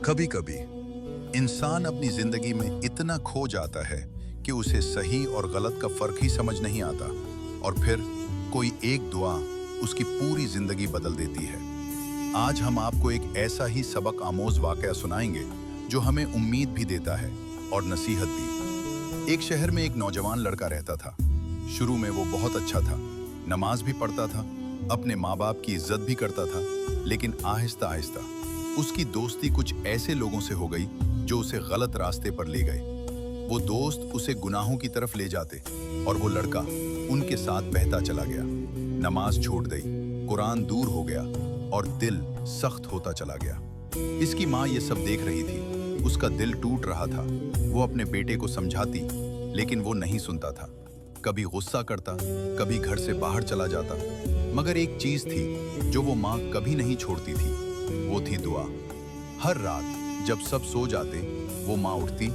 कभी कभी इंसान अपनी जिंदगी में इतना खो जाता है कि उसे सही और गलत का फर्क ही समझ नहीं आता, और फिर कोई एक दुआ उसकी पूरी जिंदगी बदल देती है। आज हम आपको एक ऐसा ही सबक आमोज वाकया सुनाएंगे जो हमें उम्मीद भी देता है और नसीहत भी। एक शहर में एक नौजवान लड़का रहता था। शुरू में वो बहुत अच्छा था, नमाज भी पढ़ता था, अपने माँ बाप की इज्जत भी करता था, लेकिन आहिस्ता आहिस्ता उसकी दोस्ती कुछ ऐसे लोगों से हो गई जो उसे गलत रास्ते पर ले गए। वो दोस्त उसे गुनाहों की तरफ ले जाते और वो लड़का उनके साथ बहता चला गया। नमाज छोड़ दी, कुरान दूर हो गया और दिल सख्त होता चला गया। इसकी माँ ये सब देख रही थी, उसका दिल टूट रहा था। वो अपने बेटे को समझाती, लेकिन वो नहीं सुनता था। कभी गुस्सा करता, कभी घर से बाहर चला जाता, मगर एक चीज थी जो वो माँ कभी नहीं छोड़ती थी, वो थी दुआ। हर रात जब सब सो जाते, वो माँ उठती,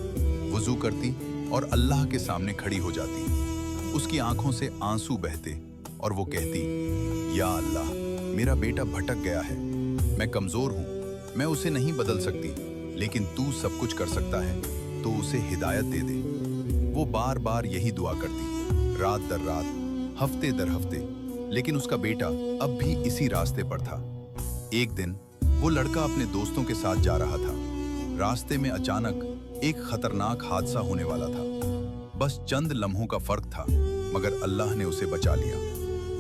वुजू करती और अल्लाह के सामने खड़ी हो जाती। उसकी आंखों से आंसू बहते और वो कहती, या अल्लाह, मेरा बेटा भटक गया है, मैं कमजोर हूँ, मैं उसे नहीं बदल सकती, लेकिन तू सब कुछ कर सकता है, तो उसे हिदायत दे दे। वो बार बार यही दुआ करती, रात दर रात, हफ्ते दर हफ्ते, लेकिन उसका बेटा अब भी इसी रास्ते पर था। एक दिन वो लड़का अपने दोस्तों के साथ जा रहा था। रास्ते में अचानक एक खतरनाक हादसा होने वाला था। बस चंद लम्हों का फर्क था, मगर अल्लाह ने उसे बचा लिया।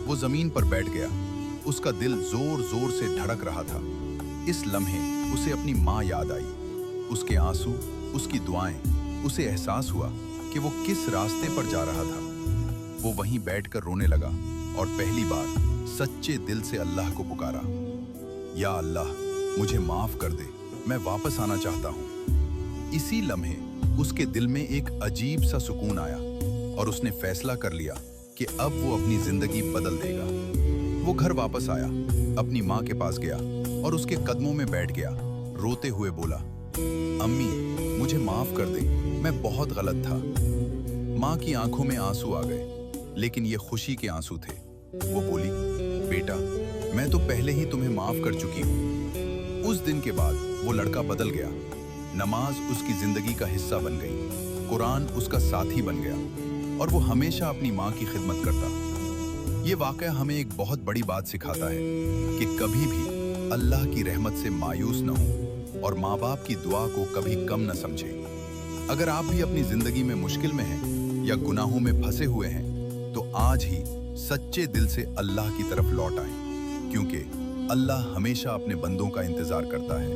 वो जमीन पर बैठ गया, उसका दिल जोर जोर से धड़क रहा था। इस लम्हे उसे अपनी माँ याद आई, उसके आंसू, उसकी दुआएं। उसे एहसास हुआ कि वो किस रास्ते पर जा रहा था। वो वहीं बैठकर रोने लगा और पहली बार सच्चे दिल से अल्लाह को पुकारा, या अल्लाह, मुझे माफ कर दे, मैं वापस आना चाहता हूँ। इसी लम्हे उसके दिल में एक अजीब सा सुकून आया और उसने फैसला कर लिया कि अब वो अपनी जिंदगी बदल देगा। वो घर वापस आया, अपनी माँ के पास गया और उसके कदमों में बैठ गया। रोते हुए बोला, अम्मी, मुझे माफ कर दे, मैं बहुत गलत था। माँ की आंखों में आंसू आ गए, लेकिन ये खुशी के आंसू थे। वो बोली, बेटा, मैं तो पहले ही तुम्हें माफ कर चुकी हूँ। उस दिन के बाद वो लड़का बदल गया। नमाज उसकी जिंदगी का हिस्सा बन गई, कुरान उसका साथी बन गया और वो हमेशा अपनी माँ की खिदमत करता। ये वाकया हमें एक बहुत बड़ी बात सिखाता है कि कभी भी अल्लाह की रहमत से मायूस न हो और माँ बाप की दुआ को कभी कम न समझें। अगर आप भी अपनी जिंदगी में मुश्किल में हैं या गुनाहों में फंसे हुए हैं, तो आज ही सच्चे दिल से अल्लाह की तरफ लौट आएं, क्योंकि अल्लाह हमेशा अपने बंदों का इंतजार करता है।